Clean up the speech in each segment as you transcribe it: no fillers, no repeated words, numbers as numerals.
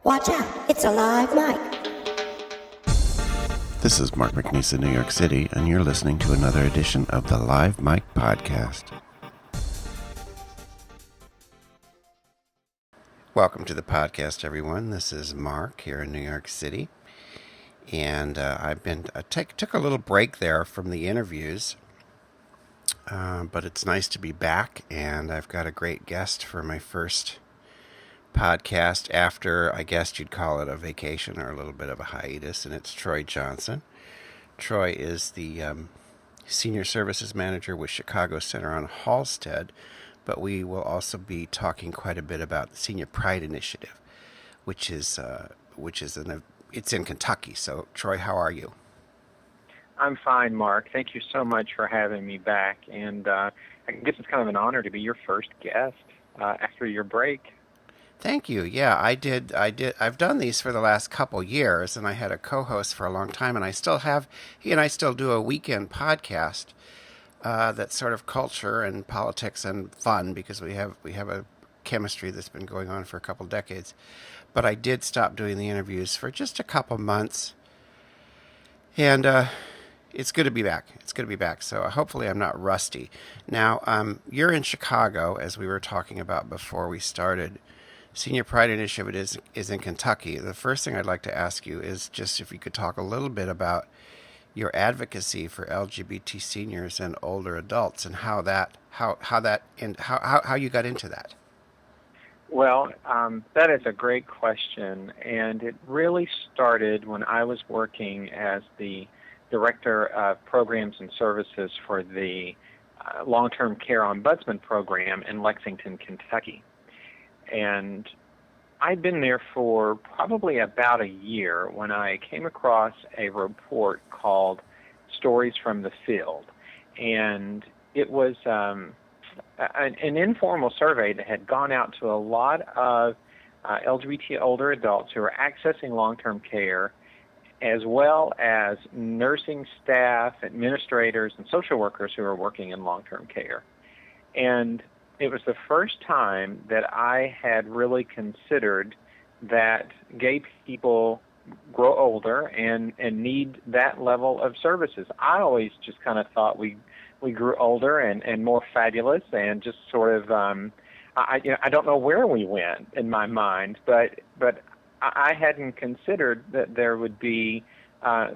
Watch out, it's a live mic. This is Mark McNeese in New York City, and you're listening to another edition of the Live Mic Podcast. Welcome to the podcast, everyone. This is Mark here in New York City, and I took a little break there from the interviews, but it's nice to be back, and I've got a great guest for my first podcast after, I guess you'd call it a vacation or a little bit of a hiatus, and it's Troy Johnson. Troy is the Senior Services Manager with Chicago Center on Halsted, but we will also be talking quite a bit about the Senior Pride Initiative, which is it's in Kentucky. So, Troy, how are you? I'm fine, Mark. Thank you so much for having me back, and I guess it's kind of an honor to be your first guest after your break. Thank you. Yeah, I did. I've done these for the last couple years, and I had a co-host for a long time, and I still have. He and I still do a weekend podcast that's sort of culture and politics and fun because we have a chemistry that's been going on for a couple decades. But I did stop doing the interviews for just a couple months, and it's good to be back. It's good to be back. So hopefully I'm not rusty. Now, you're in Chicago, as we were talking about before we started. Senior Pride Initiative is in Kentucky. The first thing I'd like to ask you is just if you could talk a little bit about your advocacy for LGBT seniors and older adults and how you got into that. Well, that is a great question, and it really started when I was working as the Director of Programs and Services for the Long-Term Care Ombudsman Program in Lexington, Kentucky. And I'd been there for probably about a year when I came across a report called Stories from the Field. And it was an informal survey that had gone out to a lot of LGBT older adults who were accessing long-term care, as well as nursing staff, administrators, and social workers who are working in long-term care. And it was the first time that I had really considered that gay people grow older and need that level of services. I always just kind of thought we grew older and more fabulous and just sort of I don't know where we went in my mind, but I hadn't considered that there would be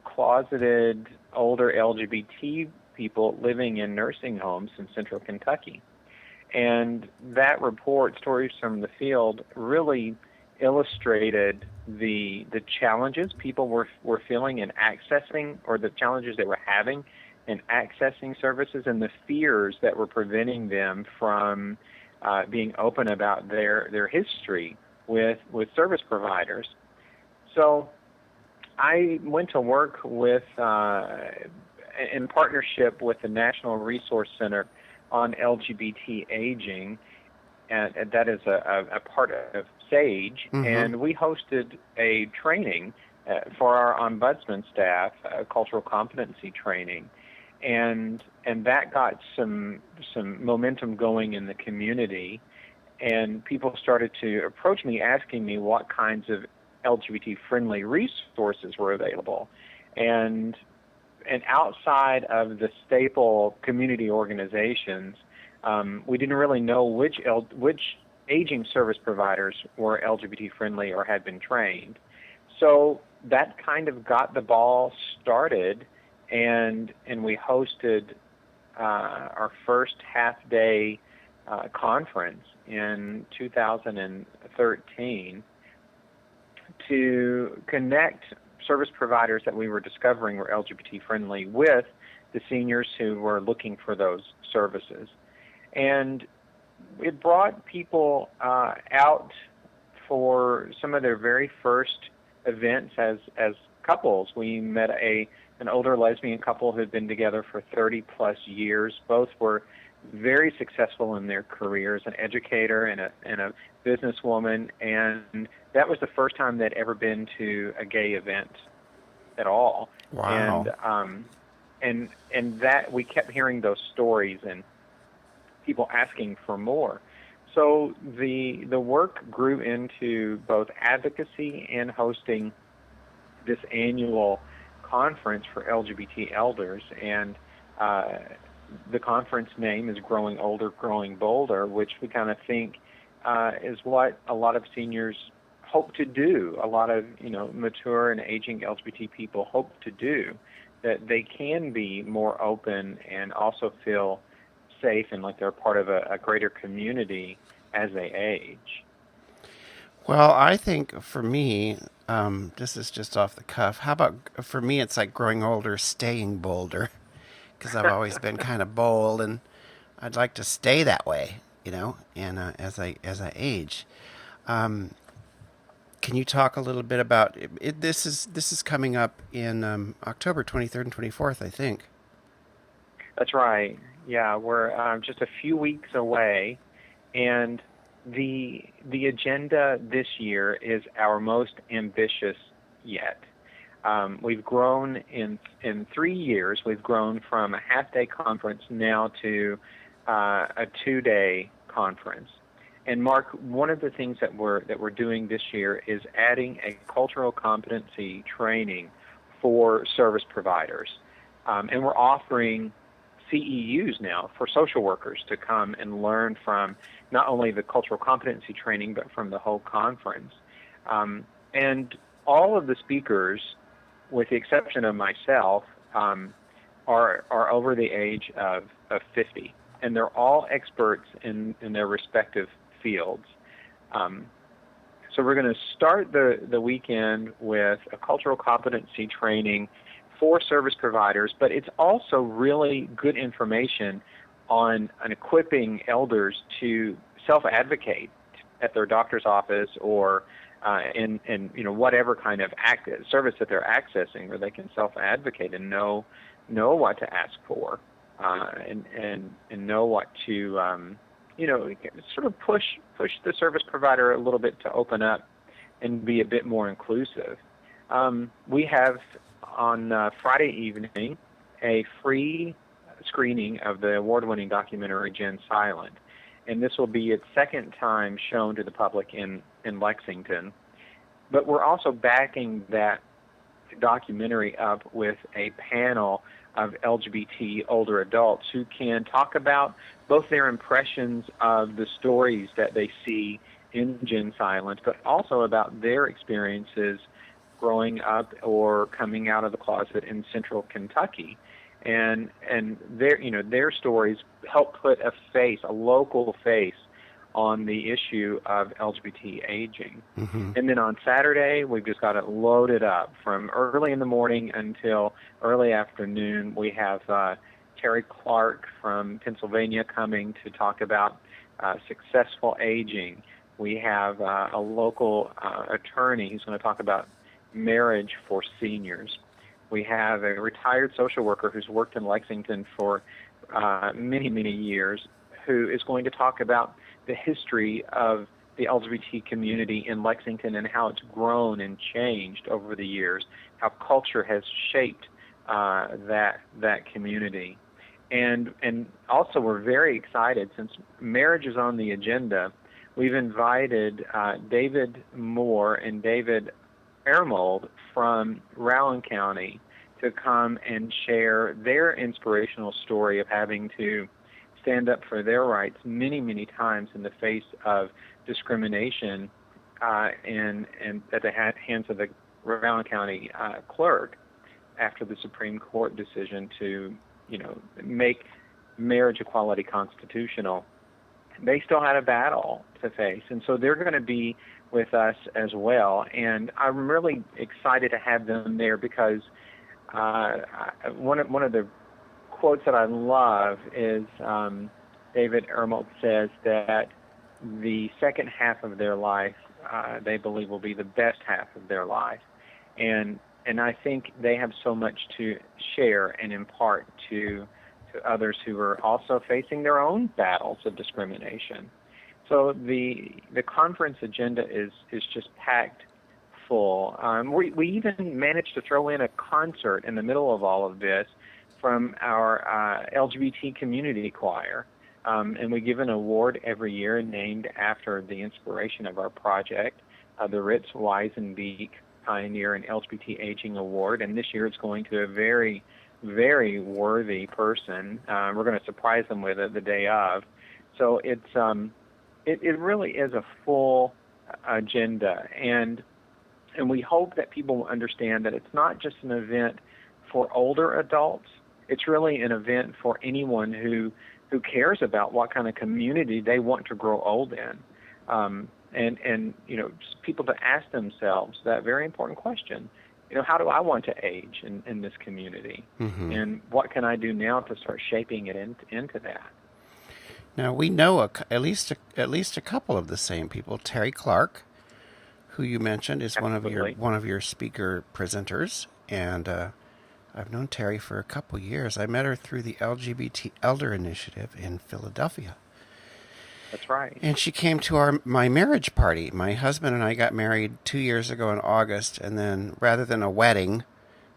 closeted older LGBT people living in nursing homes in central Kentucky. And that report, Stories from the Field, really illustrated the challenges people were feeling in accessing, or the challenges they were having in accessing services, and the fears that were preventing them from being open about their history with service providers. So I went to work with in partnership with the National Resource Center on LGBT aging, and that is a part of SAGE, mm-hmm. And we hosted a training for our ombudsman staff, a cultural competency training, and that got some momentum going in the community, and people started to approach me asking me what kinds of LGBT-friendly resources were available, and outside of the staple community organizations, we didn't really know which aging service providers were LGBT-friendly or had been trained. So that kind of got the ball started, and we hosted our first half-day conference in 2013 to connect service providers that we were discovering were LGBT-friendly with the seniors who were looking for those services. And it brought people out for some of their very first events as couples. We met an older lesbian couple who had been together for 30-plus years. Both were very successful in their careers, an educator and a businesswoman, and that was the first time they'd ever been to a gay event at all. Wow. And that we kept hearing those stories and people asking for more. So the work grew into both advocacy and hosting this annual conference for LGBT elders, and the conference name is Growing Older, Growing Bolder, which we kind of think is what a lot of seniors hope to do. A lot of mature and aging LGBT people hope to do, that they can be more open and also feel safe and like they're part of a greater community as they age. Well, I think for me, this is just off the cuff. How about for me, it's like growing older, staying bolder, because I've always been kind of bold, and I'd like to stay that way, and as I age. Can you talk a little bit about it? This is coming up in October 23rd and 24th, I think. That's right. Yeah, we're just a few weeks away, and the agenda this year is our most ambitious yet. We've grown in 3 years. We've grown from a half-day conference now to a 2-day conference. And Mark, one of the things that we're doing this year is adding a cultural competency training for service providers, and we're offering CEUs now for social workers to come and learn from not only the cultural competency training but from the whole conference. And all of the speakers, with the exception of myself, are over the age of 50, and they're all experts in their respective fields. So we're going to start the weekend with a cultural competency training for service providers, but it's also really good information on equipping elders to self-advocate at their doctor's office or in whatever kind of service that they're accessing, where they can self-advocate and know what to ask for, and know what to sort of push the service provider a little bit to open up and be a bit more inclusive. We have on Friday evening a free screening of the award-winning documentary Gen Silent, and this will be its second time shown to the public in Lexington. But we're also backing that documentary up with a panel of LGBT older adults who can talk about both their impressions of the stories that they see in Gen Silent, but also about their experiences growing up or coming out of the closet in central Kentucky. And their stories help put a local face on the issue of LGBT aging. Mm-hmm. And then on Saturday, we've just got it loaded up from early in the morning until early afternoon. We have Terry Clark from Pennsylvania coming to talk about successful aging. We have a local attorney who's going to talk about marriage for seniors. We have a retired social worker who's worked in Lexington for many, many years, who is going to talk about the history of the LGBT community in Lexington and how it's grown and changed over the years, how culture has shaped that community. And also we're very excited, since marriage is on the agenda, we've invited David Moore and David Ermold from Rowan County to come and share their inspirational story of having to stand up for their rights many, many times in the face of discrimination and at the hands of the Rowan County clerk after the Supreme Court decision to, make marriage equality constitutional. They still had a battle to face, and so they're going to be with us as well. And I'm really excited to have them there because one of the quotes that I love is David Ermold says that the second half of their life they believe will be the best half of their life, and I think they have so much to share and impart to others who are also facing their own battles of discrimination. So the conference agenda is just packed full. We even managed to throw in a concert in the middle of all of this from our LGBT community choir. And we give an award every year named after the inspiration of our project, the Ritz Weisenbeek Pioneer in LGBT Aging Award. And this year it's going to a very, very worthy person. We're going to surprise them with it the day of. So it really is a full agenda. And we hope that people will understand that it's not just an event for older adults. It's really an event for anyone who cares about what kind of community they want to grow old in. And people to ask themselves that very important question, how do I want to age in this community? Mm-hmm. And what can I do now to start shaping it into that? Now, we know at least a couple of the same people. Terry Clark, who you mentioned, is Absolutely. one of your speaker presenters, and I've known Terry for a couple years. I met her through the LGBT Elder Initiative in Philadelphia. That's right. And she came to my marriage party. My husband and I got married 2 years ago in August, and then rather than a wedding,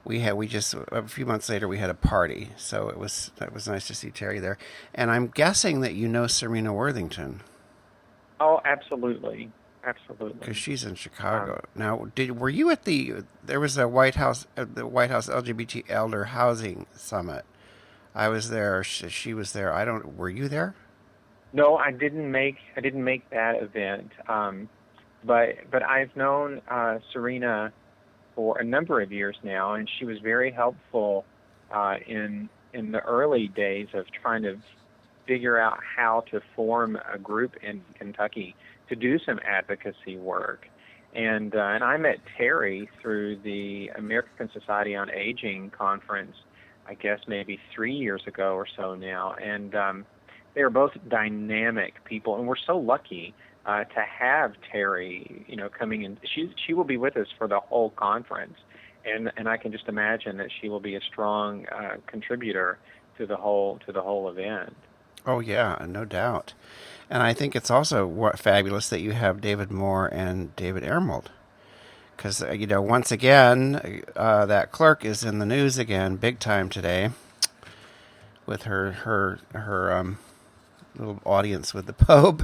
we just a few months later we had a party. So that was nice to see Terry there. And I'm guessing that you know Serena Worthington. Oh, absolutely. Absolutely. Because she's in Chicago. Now, were you at there was the White House LGBT Elder Housing Summit. I was there. She was there. Were you there? No, I didn't make that event. But I've known Serena for a number of years now, and she was very helpful in the early days of trying to figure out how to form a group in Kentucky to do some advocacy work. And I met Terry through the American Society on Aging conference, I guess maybe 3 years ago or so now. And they are both dynamic people, and we're so lucky to have Terry, coming in. She will be with us for the whole conference, and I can just imagine that she will be a strong contributor to the whole event. Oh yeah, no doubt. And I think it's also fabulous that you have David Moore and David Ermold, because once again that clerk is in the news again, big time today, with her little audience with the Pope.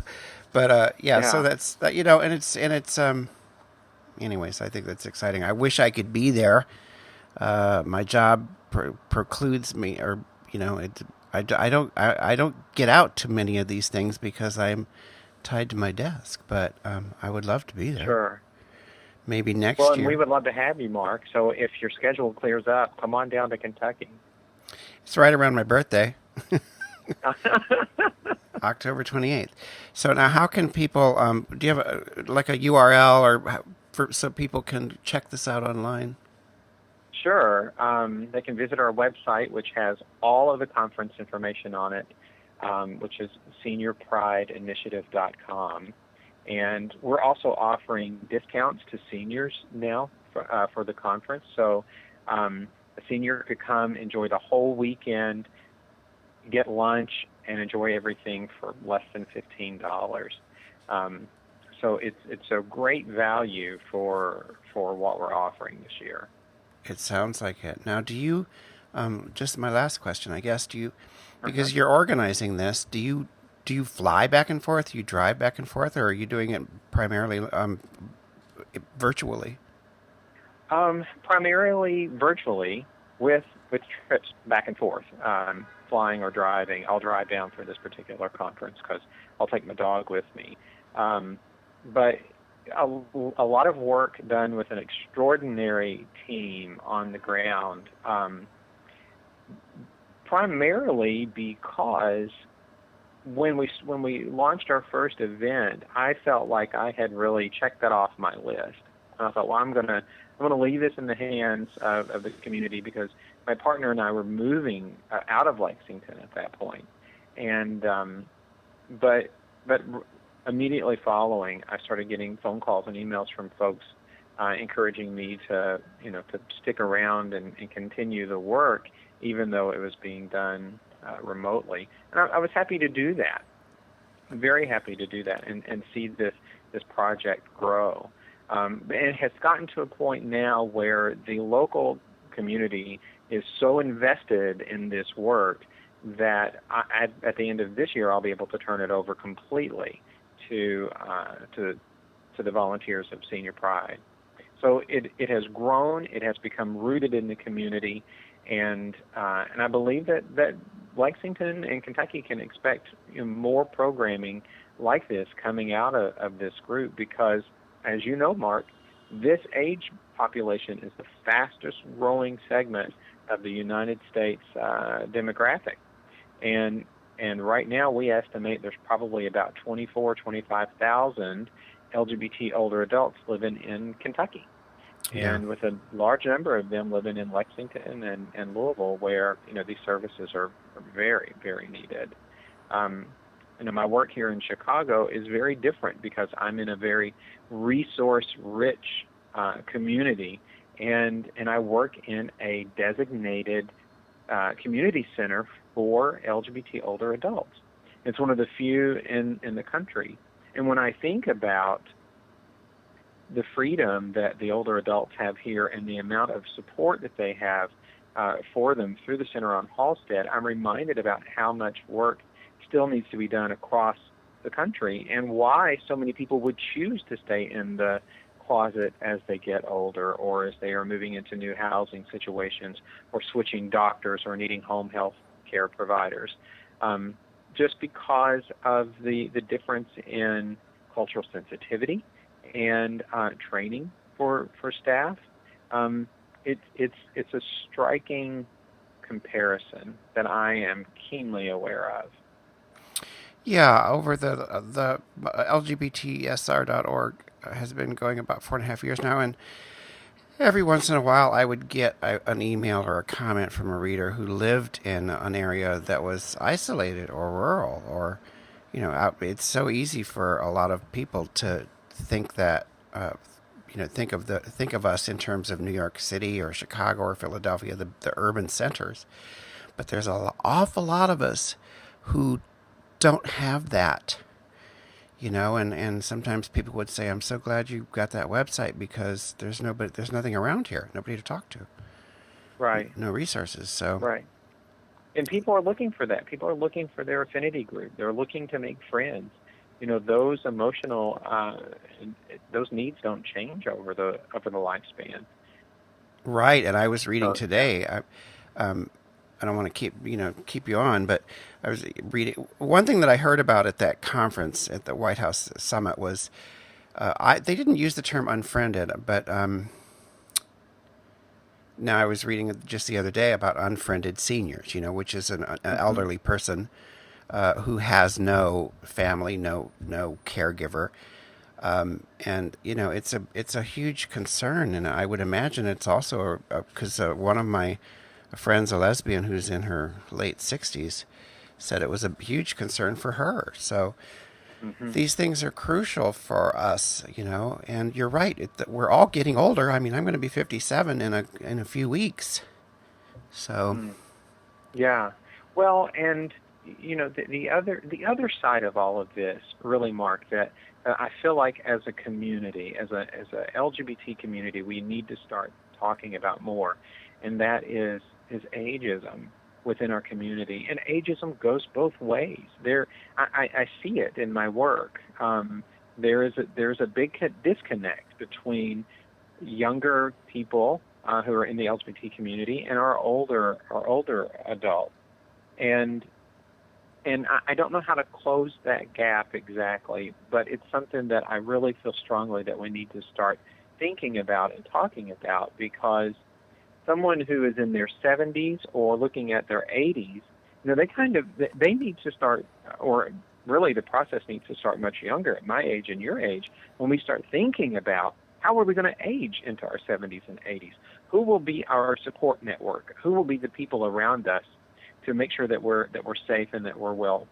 But yeah, so that's that, and it's anyways, I think that's exciting. I wish I could be there. My job precludes me, or I don't get out to many of these things because I'm tied to my desk. But I would love to be there. Sure. Maybe next year. Well, we would love to have you, Mark. So if your schedule clears up, come on down to Kentucky. It's right around my birthday. October 28th. So now how can people, do you have a URL so people can check this out online? Sure. They can visit our website, which has all of the conference information on it, which is seniorprideinitiative.com. And we're also offering discounts to seniors now for the conference. So a senior could come, enjoy the whole weekend, get lunch, and enjoy everything for less than $15. So it's a great value for what we're offering this year. It sounds like it. Now, do you, just my last question, I guess, because you're organizing this, do you fly back and forth, you drive back and forth, or are you doing it primarily virtually? Primarily virtually, with trips back and forth, flying or driving. I'll drive down for this particular conference because I'll take my dog with me. But a lot of work done with an extraordinary team on the ground, primarily because when we launched our first event, I felt like I had really checked that off my list. And I thought, well, I'm gonna leave this in the hands of the community, because my partner and I were moving out of Lexington at that point. And but immediately following, I started getting phone calls and emails from folks encouraging me to stick around and continue the work, even though it was being done remotely. And I was happy to do that. I'm very happy to do that and see this project grow. And it has gotten to a point now where the local community is so invested in this work that at the end of this year I'll be able to turn it over completely to the volunteers of Senior Pride. So it has grown. It has become rooted in the community, and I believe that Lexington and Kentucky can expect more programming like this coming out of this group because, as you know, Mark, this age population is the fastest growing segment of the United States demographic. And right now we estimate there's probably about 25,000 LGBT older adults living in Kentucky. Yeah. And with a large number of them living in Lexington and Louisville, where these services are very, very needed. My work here in Chicago is very different because I'm in a very resource-rich community, and I work in a designated community center for LGBT older adults. It's one of the few in the country. And when I think about the freedom that the older adults have here and the amount of support that they have for them through the Center on Halstead, I'm reminded about how much work still needs to be done across the country and why so many people would choose to stay in the closet as they get older or as they are moving into new housing situations or switching doctors or needing home health care providers. Just because of the difference in cultural sensitivity and training for staff, it's a striking comparison that I am keenly aware of. Yeah, over the LGBTSR.org has been going about 4.5 years now, and every once in a while I would get an email or a comment from a reader who lived in an area that was isolated or rural or, it's so easy for a lot of people to think that, think of us in terms of New York City or Chicago or Philadelphia, the urban centers. But there's an awful lot of us who don't have that, and sometimes people would say, I'm so glad you got that website because there's nothing around here, nobody to talk to. Right. No resources. So. Right. And people are looking for that. People are looking for their affinity group. They're looking to make friends. Those emotional, those needs don't change over the lifespan. Right. And I was reading today. I don't want to keep you on, but I was reading one thing that I heard about at that conference at the White House summit was they didn't use the term unfriended, but now I was reading just the other day about unfriended seniors, which is an elderly person who has no family, no caregiver. And it's a huge concern, and I would imagine it's also because one of my friends, a lesbian who's in her late 60s, said it was a huge concern for her. So these things are crucial for us, and you're right. We're all getting older. I mean, I'm going to be 57 in a few weeks. So, yeah. Well, and the other side of all of this, really, Mark, that I feel like as a community, as a LGBT community, we need to start talking about more, and that is ageism within our community. And ageism goes both ways. I see it in my work. There's a big disconnect between younger people who are in the LGBT community and our older adults. And I don't know how to close that gap exactly, but it's something that I really feel strongly that we need to start thinking about and talking about, because someone who is in their 70s or looking at their 80s, they need to start, or really the process needs to start much younger, at my age and your age, when we start thinking about how are we going to age into our 70s and 80s? Who will be our support network? Who will be the people around us to make sure that we're safe and that we're well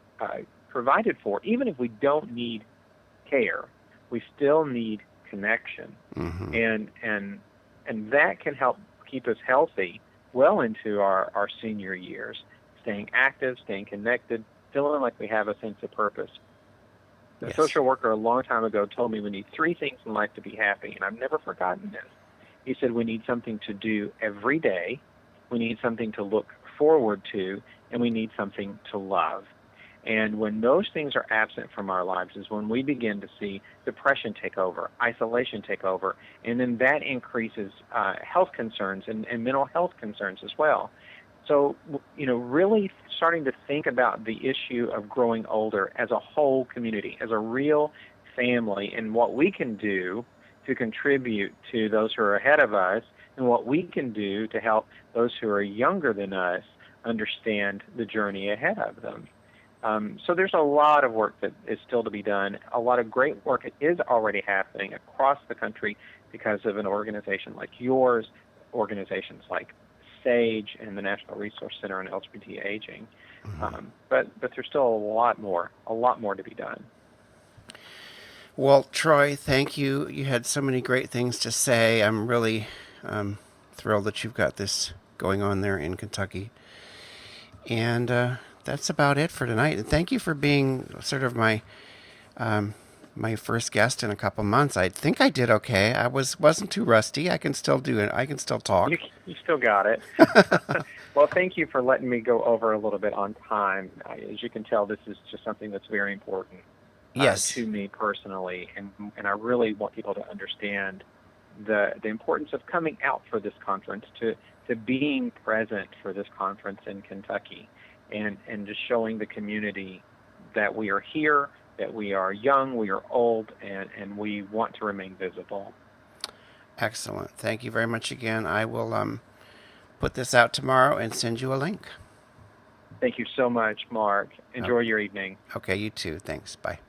provided for? Even if we don't need care, we still need connection, and that can help keep us healthy well into our senior years, staying active, staying connected, feeling like we have a sense of purpose. The social worker a long time ago told me we need 3 things in life to be happy, and I've never forgotten this. He said we need something to do every day, we need something to look forward to, and we need something to love. And when those things are absent from our lives is when we begin to see depression take over, isolation take over, and then that increases health concerns and mental health concerns as well. So, really starting to think about the issue of growing older as a whole community, as a real family, and what we can do to contribute to those who are ahead of us, and what we can do to help those who are younger than us understand the journey ahead of them. So there's a lot of work that is still to be done. A lot of great work is already happening across the country because of an organization like yours, organizations like SAGE and the National Resource Center on LGBT Aging. But there's still a lot more to be done. Well, Troy, thank you. You had so many great things to say. I'm really thrilled that you've got this going on there in Kentucky. And that's about it for tonight. And thank you for being sort of my first guest in a couple months. I think I did okay. I wasn't too rusty. I can still do it. I can still talk. You still got it. Well, thank you for letting me go over a little bit on time. As you can tell, this is just something that's very important to me personally, and I really want people to understand the importance of coming out for this conference, to being present for this conference in Kentucky, and just showing the community that we are here, that we are young, we are old, and we want to remain visible. Excellent. Thank you very much again. I will put this out tomorrow and send you a link. Thank you so much, Mark. Enjoy your evening. Okay, you too. Thanks. Bye.